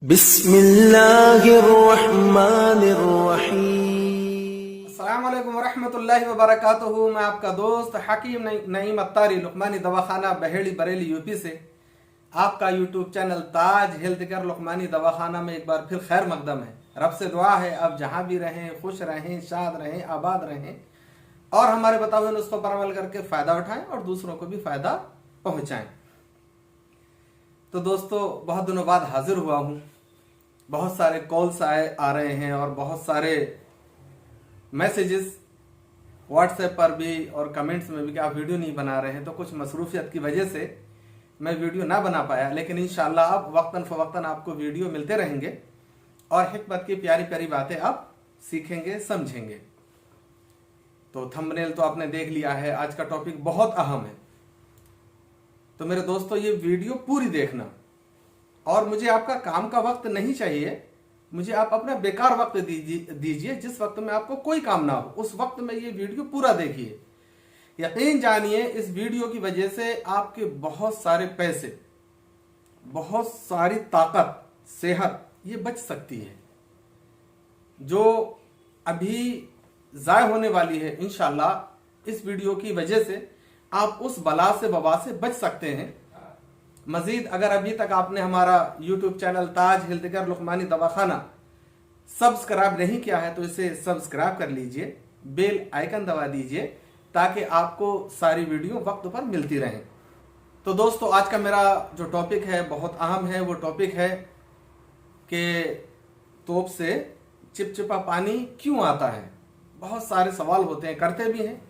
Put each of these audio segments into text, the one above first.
बिस्मिल्लाहिर्रहमानिर्रहीम। अस्सलाम वालेकुम वरहमतुल्लाहि वबरकातुहू। मैं आपका दोस्त हकीम नईम अत्तारी लुकमानी दवाखाना बहेड़ी बरेली यूपी से आपका यूट्यूब चैनल ताज हेल्थ केयर लुकमानी दवाखाना में एक बार फिर खैर मकदम है। रब से दुआ है आप जहाँ भी रहें खुश रहें, शाद रहें, आबाद रहें और हमारे बताए हुए नुस्खों पर अमल करके फ़ायदा उठाएं और दूसरों को भी फ़ायदा पहुँचाएं। तो दोस्तों, बहुत दिनों बाद हाजिर हुआ हूँ। बहुत सारे कॉल्स आ रहे हैं और बहुत सारे मैसेजेस व्हाट्सएप पर भी और कमेंट्स में भी कि आप वीडियो नहीं बना रहे हैं। तो कुछ मसरूफियत की वजह से मैं वीडियो ना बना पाया, लेकिन इंशाल्लाह अब वक्तन फ़वक्तन आपको वीडियो मिलते रहेंगे और हिकमत की प्यारी प्यारी बातें आप सीखेंगे, समझेंगे। तो थंबनेल तो आपने देख लिया है। आज का टॉपिक बहुत अहम है, तो मेरे दोस्तों ये वीडियो पूरी देखना। और मुझे आपका काम का वक्त नहीं चाहिए, मुझे आप अपना बेकार वक्त दीजिए जिस वक्त में आपको कोई काम ना हो, उस वक्त में ये वीडियो पूरा देखिए। यकीन जानिए इस वीडियो की वजह से आपके बहुत सारे पैसे, बहुत सारी ताकत, सेहत ये बच सकती है जो अभी ज़ाय होने वाली है। इंशाल्लाह इस वीडियो की वजह से आप उस बला से वबा से बच सकते हैं। मजीद अगर अभी तक आपने हमारा यूट्यूब चैनल ताज हेल्थ केयर लुकमानी दवाखाना सब्सक्राइब नहीं किया है तो इसे सब्सक्राइब कर लीजिए, बेल आइकन दबा दीजिए ताकि आपको सारी वीडियो वक्त पर मिलती रहें। तो दोस्तों, आज का मेरा जो टॉपिक है बहुत अहम है। वो टॉपिक है कि तोप से चिपचिपा पानी क्यों आता है। बहुत सारे सवाल होते हैं, करते भी हैं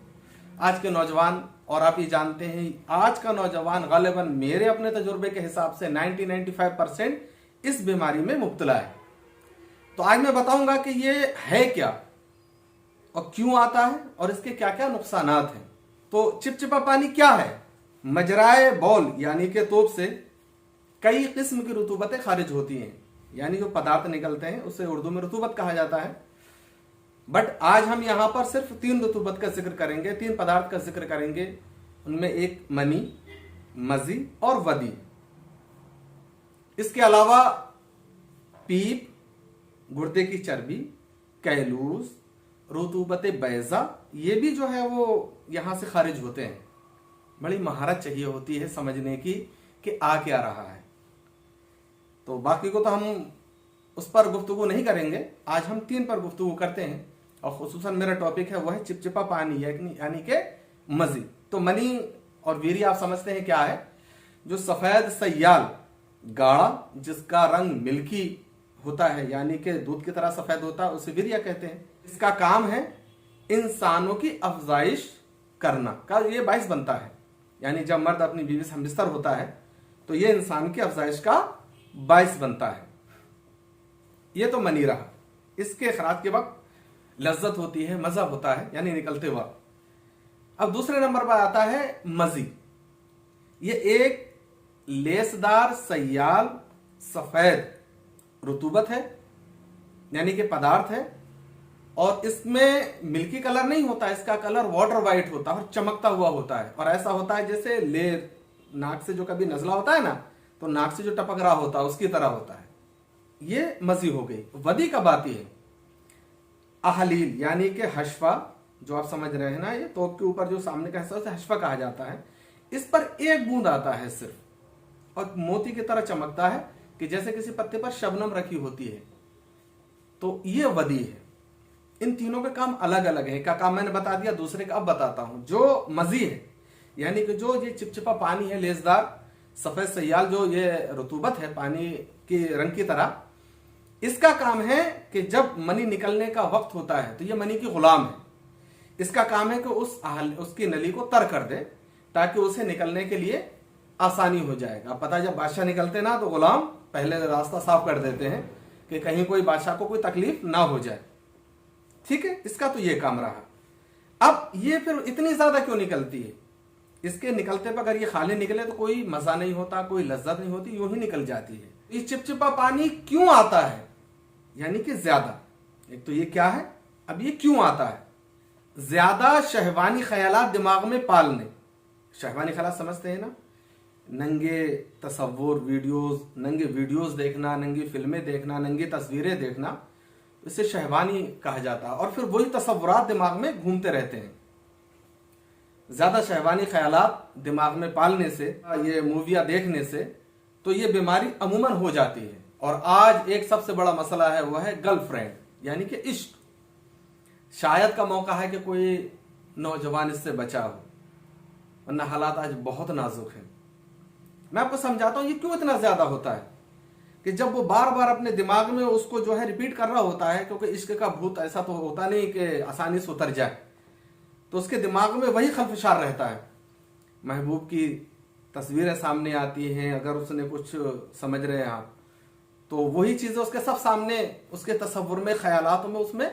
आज के नौजवान। और आप ये जानते हैं आज का नौजवान गालिबन मेरे अपने तजुर्बे के हिसाब से 90-95% इस बीमारी में मुब्तला है। तो आज मैं बताऊंगा कि ये है क्या और क्यों आता है और इसके क्या क्या नुकसानात हैं। तो चिपचिपा पानी क्या है? मजराए बौल यानी कि तोप से कई किस्म की रुतूबतें खारिज होती हैं, यानी जो पदार्थ निकलते हैं उसे उर्दू में रुतूबत कहा जाता है। बट आज हम यहां पर सिर्फ 3 रुतूबत का जिक्र करेंगे, 3 पदार्थ का जिक्र करेंगे। उनमें एक मनी, मजी और वदी। इसके अलावा पीप, गुर्दे की चर्बी, कैलूस, रुतूबत बैजा ये भी जो है वो यहां से खारिज होते हैं। बड़ी महारत चाहिए होती है समझने की कि आ क्या रहा है। तो बाकी को तो हम उस पर गुफ्तगू नहीं करेंगे, आज हम 3 पर गुफ्तगू करते हैं। और खुसूसन मेरा टॉपिक है वह है चिपचिपा पानी यानी कि मजी। तो मनी और वीरी आप समझते हैं क्या है? जो सफेद सयाल गाढ़ा जिसका रंग मिल्की होता है यानी कि दूध की तरह सफेद होता है उसे वीरिया कहते हैं। इसका काम है इंसानों की अफजाइश करना का ये बाइस बनता है। यानी जब मर्द अपनी बीवी से हमबिस्तर होता है तो ये इंसान की अफजाइश का बाइस बनता है। ये तो मनी रहा। इसके खराज के वक्त लज्जत होती है, मजा होता है यानी निकलते वक्त। अब दूसरे नंबर पर आता है मजी। ये एक लेसदार सयाल सफेद रुतूबत है यानी कि पदार्थ है और इसमें मिल्की कलर नहीं होता, इसका कलर वाटर वाइट होता है और चमकता हुआ होता है। और ऐसा होता है जैसे लेर नाक से जो कभी नजला होता है ना, तो नाक से जो टपक रहा होता है उसकी तरह होता है। ये मजी हो गई। वदी कब आती है? अहलील यानी कि हशफा, जो आप समझ रहे हैं ना, ये तोप के ऊपर जो सामने का हिस्सा उसे हशफा कहा जाता है। इस पर एक बूंद आता है सिर्फ और मोती की तरह चमकता है कि जैसे किसी पत्ते पर शबनम रखी होती है। तो ये वदी है। इन तीनों के काम अलग अलग है। का काम मैंने बता दिया, दूसरे का अब बताता हूं। जो मजी है यानी कि जो ये चिपचिपा पानी है, लेसदार सफेद सयाल जो ये रुतूबत है पानी के रंग की तरह, इसका काम है कि जब मनी निकलने का वक्त होता है तो ये मनी की गुलाम है। इसका काम है कि उसकी नली को तर कर दे ताकि उसे निकलने के लिए आसानी हो जाएगा। पता जब बादशाह निकलते ना तो गुलाम पहले रास्ता साफ कर देते हैं कि कहीं कोई बादशाह को कोई तकलीफ ना हो जाए। ठीक है, इसका तो ये काम रहा। अब ये फिर इतनी ज्यादा क्यों निकलती है? इसके निकलते पर अगर ये खाली निकले तो कोई मजा नहीं होता, कोई लज्जत नहीं होती, यूं ही निकल जाती है। ये चिपचिपा पानी क्यों आता है यानी कि ज्यादा? एक तो ये क्या है, अब ये क्यों आता है? ज्यादा शहवानी ख्यालात दिमाग में पालने। शहवानी ख्यालात समझते हैं ना? नंगे तस्वुर वीडियोस, नंगे वीडियोस देखना, नंगी फिल्में देखना, नंगी तस्वीरें देखना, इसे शहवानी कहा जाता है। और फिर वही तस्वुरात दिमाग में घूमते रहते हैं। ज्यादा शहवानी ख्यालात दिमाग में पालने से, ये मूवियां देखने से, तो ये बीमारी अमूमन हो जाती है। और आज एक सबसे बड़ा मसला है, वह है गर्लफ्रेंड, यानी कि इश्क। शायद का मौका है कि कोई नौजवान इससे बचा हो, वरना हालात आज बहुत नाजुक हैं। मैं आपको समझाता हूं ये क्यों इतना ज्यादा होता है कि जब वो बार बार अपने दिमाग में उसको जो है रिपीट कर रहा होता है, क्योंकि इश्क का भूत ऐसा तो होता नहीं कि आसानी से उतर जाए, तो उसके दिमाग में वही खलफशार रहता है। महबूब की तस्वीरें सामने आती हैं, अगर उसने कुछ समझ रहे हैं आप, तो वही चीजें उसके सब सामने, उसके तस्वुर में, ख्यालात में, उसमें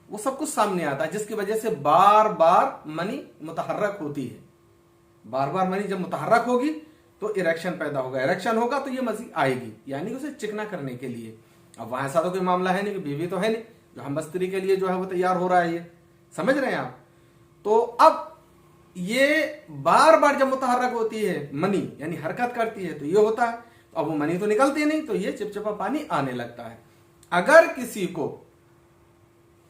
वो सब कुछ सामने आता है, जिसकी वजह से बार बार मनी मुतहर्रक होती है। बार बार मनी जब मुतहर्रक होगी तो इरेक्शन पैदा होगा, इरेक्शन होगा तो ये मजीद आएगी, यानी उसे चिकना करने के लिए। अब वहां ऐसा तो कोई मामला है नहीं कि बीवी तो है नहीं जो हम बस्तरी के लिए जो है वो तैयार हो रहा है, ये समझ रहे हैं आप। तो अब ये बार बार जब मुतहर्रक होती है मनी, यानी हरकत करती है, तो ये होता है। तो अब वो मनी तो निकलती नहीं, तो ये चिपचिपा पानी आने लगता है। अगर किसी को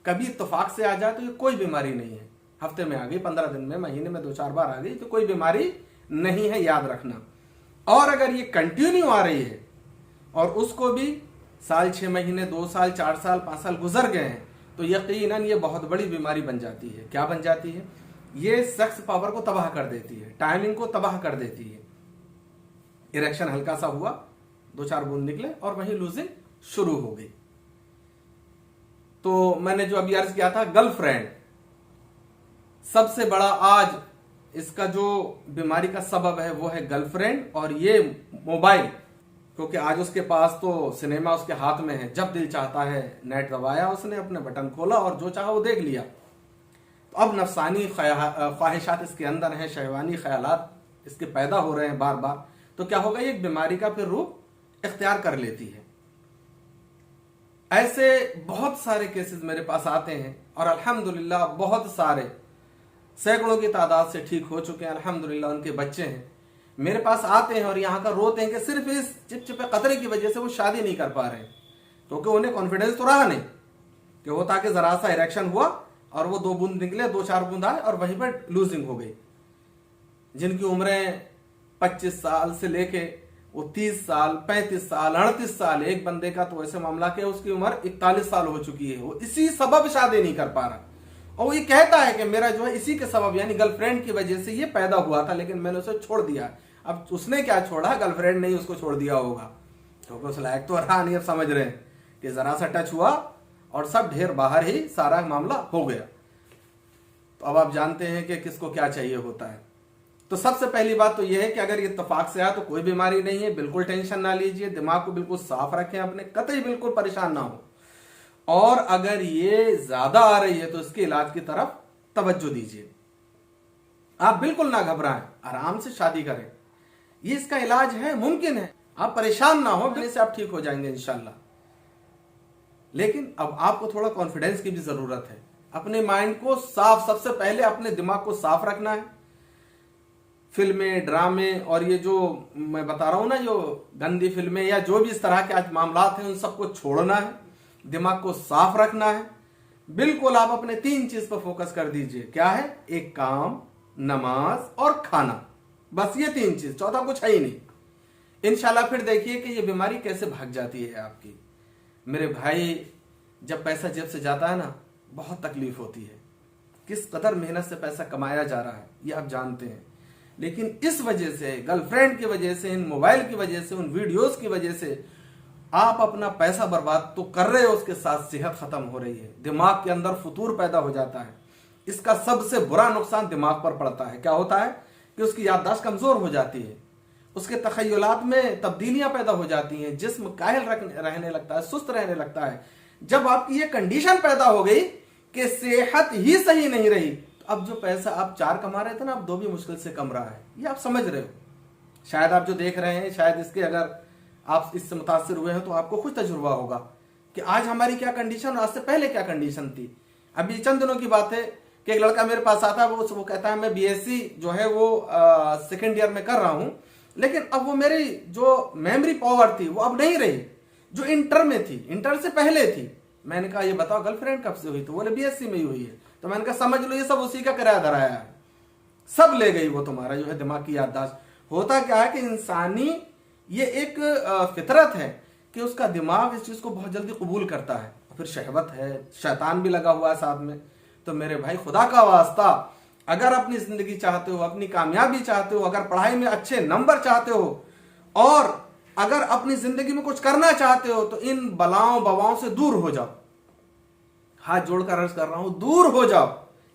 कभी इत्तेफाक से आ जाए तो ये कोई बीमारी नहीं है, हफ्ते में आ गई, 15 दिन में, महीने में 2-4 बार आ गई, तो कोई बीमारी नहीं है, याद रखना। और अगर ये कंटिन्यू आ रही है और उसको भी साल, 6 महीने, 2 साल, 4 साल, 5 साल गुजर गए हैं, तो यकीनन ये बहुत बड़ी बीमारी बन जाती है। क्या बन जाती है? ये सेक्स पावर को तबाह कर देती है, टाइमिंग को तबाह कर देती है। इरेक्शन हल्का सा हुआ, 2-4 बूंद निकले और वहीं लूजिंग शुरू हो गई। तो मैंने जो अभी अर्ज किया था, गर्लफ्रेंड सबसे बड़ा आज इसका जो बीमारी का सबब है वो है गर्लफ्रेंड और ये मोबाइल। क्योंकि आज उसके पास तो सिनेमा उसके हाथ में है, जब दिल चाहता है नेट दबाया उसने, अपने बटन खोला और जो चाहा वो देख लिया। तो अब नफसानी ख्वाहिशात इसके अंदर हैं, शहवानी ख्यालात इसके पैदा हो रहे हैं बार बार, तो क्या होगा, ये एक बीमारी का फिर रूप इख्तियार कर लेती है। ऐसे बहुत सारे केसेस मेरे पास आते हैं और अल्हम्दुलिल्लाह बहुत सारे, सैकड़ों की तादाद से ठीक हो चुके हैं, अल्हम्दुलिल्लाह उनके बच्चे हैं मेरे पास आते हैं और यहाँ का रोते हैं कि सिर्फ इस चिपचिपे कतरे की वजह से वो शादी नहीं कर पा रहे, क्योंकि उन्हें कॉन्फिडेंस तो रहा नहीं कि वो ताकि जरा सा इरेक्शन हुआ और वो 2 बूंद निकले, 2-4 बूंद आए और वहीं पर लूजिंग हो गई। जिनकी उम्रें 25 साल से लेके वो 30 साल, 35 साल, 38 साल, एक बंदे का तो ऐसे मामला कि उसकी उम्र 41 साल हो चुकी है, वो इसी सबब शादी नहीं कर पा रहा। और वो ये कहता है कि मेरा जो है इसी के सबब, यानी गर्लफ्रेंड की वजह से ये पैदा हुआ था, लेकिन मैंने उसे छोड़ दिया। अब उसने क्या छोड़ा, गर्लफ्रेंड नहीं उसको छोड़ दिया होगा, क्योंकि उस लायक तो रहा नहीं। अब समझ रहे हैं कि जरा सा टच हुआ और सब ढेर बाहर ही सारा मामला हो गया। तो अब आप जानते हैं कि किसको क्या चाहिए होता है। तो सबसे पहली बात तो यह है कि अगर ये इत्तेफाक से आया तो कोई बीमारी नहीं है, बिल्कुल टेंशन ना लीजिए, दिमाग को बिल्कुल साफ रखें अपने, कतई बिल्कुल परेशान ना हो। और अगर ये ज्यादा आ रही है तो इसके इलाज की तरफ तवज्जो दीजिए। आप बिल्कुल ना घबराएं, आराम से शादी करें, ये इसका इलाज है, मुमकिन है। आप परेशान ना हो, से आप ठीक हो जाएंगे इंशाल्लाह। लेकिन अब आपको थोड़ा कॉन्फिडेंस की भी जरूरत है। अपने माइंड को साफ, सबसे पहले अपने दिमाग को साफ रखना है। फिल्में, ड्रामे और ये जो मैं बता रहा हूं ना, जो गंदी फिल्में या जो भी इस तरह के आज मामलात हैं, उन सबको छोड़ना है, दिमाग को साफ रखना है। बिल्कुल आप अपने 3 चीज पर फोकस कर दीजिए। क्या है? एक काम, नमाज और खाना, बस ये 3 चीज, चौथा कुछ है ही नहीं। इंशाल्लाह फिर देखिए कि ये बीमारी कैसे भाग जाती है आपकी। मेरे भाई, जब पैसा जेब से जाता है ना, बहुत तकलीफ होती है। किस कदर मेहनत से पैसा कमाया जा रहा है ये आप जानते हैं, लेकिन इस वजह से, गर्लफ्रेंड की वजह से, इन मोबाइल की वजह से, उन वीडियोस की वजह से आप अपना पैसा बर्बाद तो कर रहे हो, उसके साथ सेहत खत्म हो रही है, दिमाग के अंदर फतूर पैदा हो जाता है। इसका सबसे बुरा नुकसान दिमाग पर पड़ता है। क्या होता है कि उसकी याददाश्त कमजोर हो जाती है, उसके तखय्युलात में तब्दीलियां पैदा हो जाती हैं, जिस्म काहिल रहने लगता है, सुस्त रहने लगता है। जब आपकी ये कंडीशन पैदा हो गई कि सेहत ही सही नहीं रही, तो अब जो पैसा आप 4 कमा रहे थे ना, अब 2 भी मुश्किल से कम रहा है। ये आप समझ रहे हो। शायद आप जो देख रहे हैं, शायद इसके अगर आप इससे मुतासिर हुए हैं तो आपको खुद तजुर्बा होगा कि आज हमारी क्या कंडीशन और आज से पहले क्या कंडीशन थी। अभी चंद दिनों की बात है कि एक लड़का मेरे पास आता है, वो कहता है मैं बीएससी जो है वो 2nd ईयर में कर रहा हूं, लेकिन अब वो मेरी जो मेमोरी पावर थी वो अब नहीं रही जो इंटर में थी, इंटर से पहले थी। मैंने कहा ये बताओ गर्लफ्रेंड कब से हुई? तो बोले बीएससी में ही हुई है। तो मैंने कहा समझ लो ये सब उसी का किराया धराया है, सब ले गई वो तुम्हारा जो है दिमाग की याददाश्त। होता क्या है कि इंसानी ये एक फितरत है कि उसका दिमाग इस चीज को बहुत जल्दी कबूल करता है। फिर शहवत है, शैतान भी लगा हुआ है साथ में। तो मेरे भाई खुदा का वास्ता, अगर अपनी जिंदगी चाहते हो, अपनी कामयाबी चाहते हो, अगर पढ़ाई में अच्छे नंबर चाहते हो और अगर अपनी जिंदगी में कुछ करना चाहते हो तो इन बलाओं बवाओं से दूर हो जाओ। हाथ जोड़कर अर्ज कर रहा हूं, दूर हो जाओ।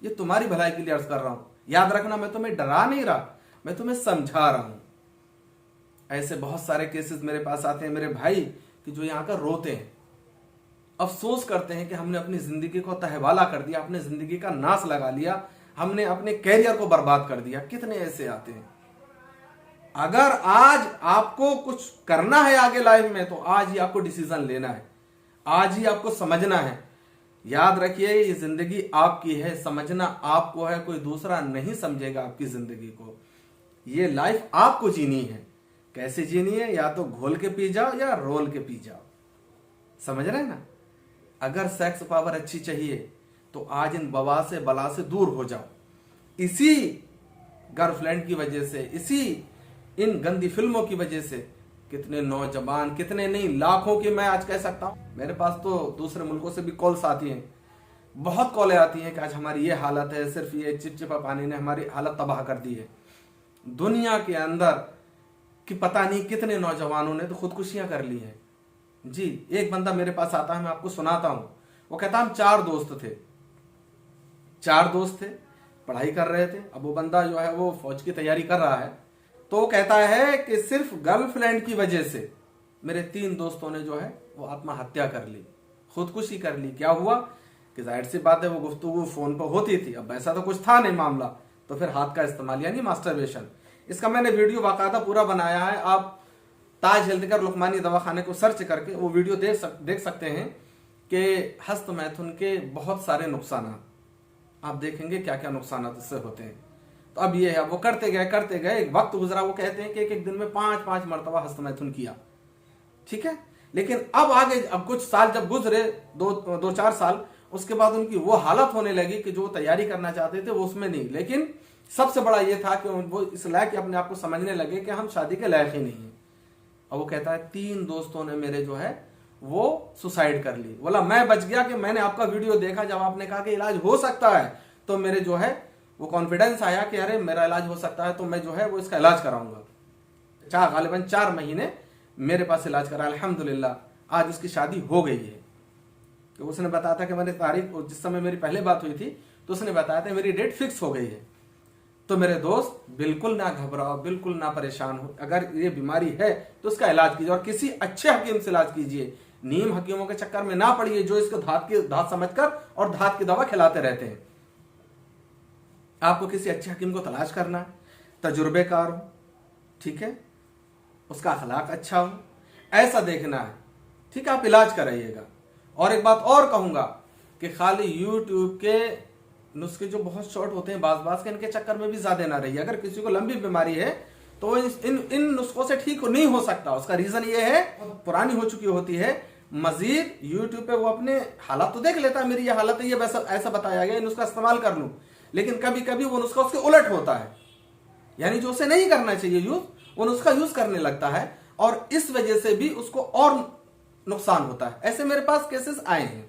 ये तुम्हारी भलाई के लिए अर्ज कर रहा हूं। याद रखना, मैं तुम्हें डरा नहीं रहा, मैं तुम्हें समझा रहा हूं। ऐसे बहुत सारे केसेस मेरे पास आते हैं मेरे भाई कि जो यहां कर रोते हैं, अफसोस करते हैं कि हमने अपनी जिंदगी को तहवाला कर दिया, अपने जिंदगी का नाश लगा लिया, हमने अपने कैरियर को बर्बाद कर दिया। कितने ऐसे आते हैं। अगर आज आपको कुछ करना है आगे लाइफ में तो आज ही आपको डिसीजन लेना है, आज ही आपको समझना है। याद रखिए ये जिंदगी आपकी है, समझना आपको है, कोई दूसरा नहीं समझेगा आपकी जिंदगी को। ये लाइफ आपको जीनी है। कैसे जीनी है? या तो घोल के पी जाओ या रोल के पी जाओ। समझ रहे हैं ना? अगर सेक्स पावर अच्छी चाहिए तो आज इन बवा से बला से दूर हो जाओ। इसी गर्लफ्रेंड की वजह से, इसी इन गंदी फिल्मों की वजह से कितने नौजवान, कितने नहीं लाखों की मैं आज कह सकता हूं। मेरे पास तो दूसरे मुल्कों से भी कॉल्स आती हैं, बहुत कॉलें आती हैं कि आज हमारी ये हालत है, सिर्फ ये चिपचिपा पानी ने हमारी हालत तबाह कर दी है। दुनिया के अंदर कि पता नहीं कितने नौजवानों ने तो खुदकुशियां कर ली हैं। जी, एक बंदा मेरे पास आता है, मैं आपको सुनाता हूं। वो कहता हम 4 दोस्त थे, 4 दोस्त थे, पढ़ाई कर रहे थे। अब वो बंदा जो है वो फौज की तैयारी कर रहा है। तो वो कहता है कि सिर्फ गर्लफ्रेंड की वजह से मेरे 3 दोस्तों ने जो है वो आत्महत्या कर ली, खुदकुशी कर ली। क्या हुआ कि जाहिर सी बात है वो गुफ्तगू फोन पर होती थी, अब ऐसा तो कुछ था नहीं मामला, तो फिर हाथ का इस्तेमाल यानी मास्टरबेशन। इसका मैंने वीडियो बाकायदा पूरा बनाया है, आप ताज हेल्थ केयर लुकमानी दवाखाने को सर्च करके वो वीडियो देख सकते हैं कि हस्त मैथुन के बहुत सारे नुकसान आप देखेंगे, क्या क्या नुकसान इससे होते हैं। तो अब ये है, वो करते गए, एक वक्त गुजरा, वो कहते हैं कि एक दिन में 5 मरतबा हस्त मैथुन किया, ठीक है। लेकिन अब आगे, अब कुछ साल जब गुजरे, 2-4 साल, उसके बाद उनकी वो हालत होने लगी कि जो तैयारी करना चाहते थे वो उसमें नहीं। लेकिन सबसे बड़ा ये था कि वो इस लायक अपने आप को समझने लगे कि हम शादी के लायक ही नहीं है। और वो कहता है 3 दोस्तों ने मेरे जो है वो सुसाइड कर ली। बोला मैं बच गया कि मैंने आपका वीडियो देखा, जब आपने कहा कि इलाज हो सकता है तो मेरे जो है वो कॉन्फिडेंस आया कि अरे मेरा इलाज हो सकता है तो मैं जो है वो इसका इलाज कराऊंगा। गालिबन 4 महीने मेरे पास इलाज करा, अल्हम्दुलिल्लाह आज उसकी शादी हो गई है। तो उसने बताया था कि मैंने तारीख, जिस समय मेरी पहले बात हुई थी तो उसने बताया था मेरी डेट फिक्स हो गई है। तो मेरे दोस्त बिल्कुल ना घबराओ, बिल्कुल ना परेशान हो। अगर ये बीमारी है तो उसका इलाज कीजिए और किसी अच्छे हकीम से इलाज कीजिए। नीम हकीमों के चक्कर में ना पड़िए जो इसको धात समझकर और धात की दवा खिलाते रहते हैं। आपको किसी अच्छे हकीम को तलाश करना है, तजुर्बेकार हो, ठीक है, उसका अखलाक अच्छा हो, ऐसा देखना है, ठीक है, आप इलाज कराइएगा। और एक बात और कहूंगा कि खाली यूट्यूब के नुस्खे जो बहुत शॉर्ट होते हैं बाज के, इनके चक्कर में भी ज्यादा ना रहिए। अगर किसी को लंबी बीमारी है तो इन नुस्खों से ठीक नहीं हो सकता। उसका रीजन ये है, पुरानी हो चुकी होती है। मजीद यूट्यूब पे वो अपने हालात तो देख लेता है, मेरी ये हालत है, ये वैसा ऐसा बताया गया, इन नुस्खा इस्तेमाल कर लूं। लेकिन कभी कभी वो नुस्खा उसके उलट होता है, यानी जो उसे नहीं करना चाहिए यूज, वो नुस्खा यूज करने लगता है और इस वजह से भी उसको और नुकसान होता है। ऐसे मेरे पास केसेस आए हैं,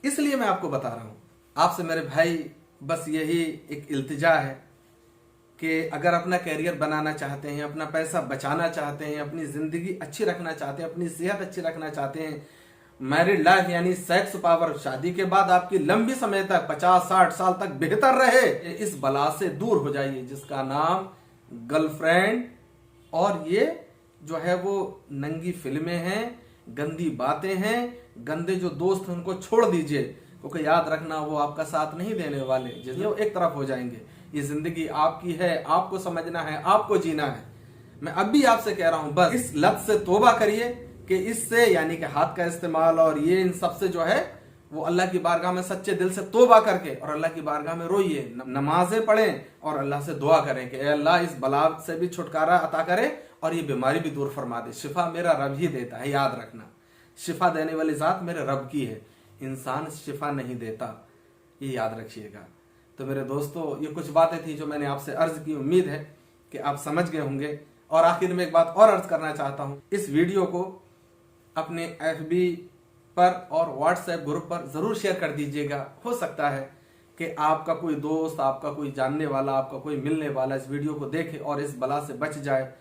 इसलिए मैं आपको बता रहा हूं। आपसे मेरे भाई बस यही एक इल्तिजा है कि अगर अपना कैरियर बनाना चाहते हैं, अपना पैसा बचाना चाहते हैं, अपनी जिंदगी अच्छी रखना चाहते हैं, अपनी सेहत अच्छी रखना चाहते हैं, मैरिड लाइफ यानी सेक्स पावर, शादी के बाद आपकी लंबी समय तक 50-60 साल तक बेहतर रहे, इस बला से दूर हो जाइए जिसका नाम गर्लफ्रेंड और ये जो है वो नंगी फिल्में हैं, गंदी बातें हैं, गंदे जो दोस्त हैं उनको छोड़ दीजिए, क्योंकि याद रखना वो आपका साथ नहीं देने वाले, जिसमें वो एक तरफ हो जाएंगे। ये जिंदगी आपकी है, आपको समझना है, आपको जीना है। मैं अब भी आपसे कह रहा हूं बस इस लत से तौबा करिए कि इससे यानी कि हाथ का इस्तेमाल और ये इन सब से जो है वो अल्लाह की बारगाह में सच्चे दिल से तौबा करके और अल्लाह की बारगाह में रोइए, नमाजें पढ़ें और अल्लाह से दुआ करें कि अल्लाह इस बला से भी छुटकारा अता करे और ये बीमारी भी दूर फरमा दे। शिफा मेरा रब ही देता है, याद रखना। शिफा देने वाली जात मेरे रब की है, इंसान शिफा नहीं देता, ये याद रखिएगा। तो मेरे दोस्तों, ये कुछ बातें थी जो मैंने आपसे अर्ज की। उम्मीद है कि आप समझ गए होंगे। और आखिर में एक बात और अर्ज करना चाहता हूं, इस वीडियो को अपने FB पर और WhatsApp ग्रुप पर जरूर शेयर कर दीजिएगा। हो सकता है कि आपका कोई दोस्त, आपका कोई जानने वाला, आपका कोई मिलने वाला इस वीडियो को देखे और इस बला से बच जाए,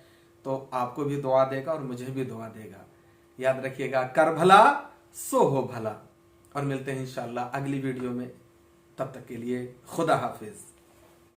तो आपको भी दुआ देगा और मुझे भी दुआ देगा। याद रखिएगा, कर भला सो हो भला। और मिलते हैं इंशाअल्लाह अगली वीडियो में। तब तक के लिए खुदा हाफिज।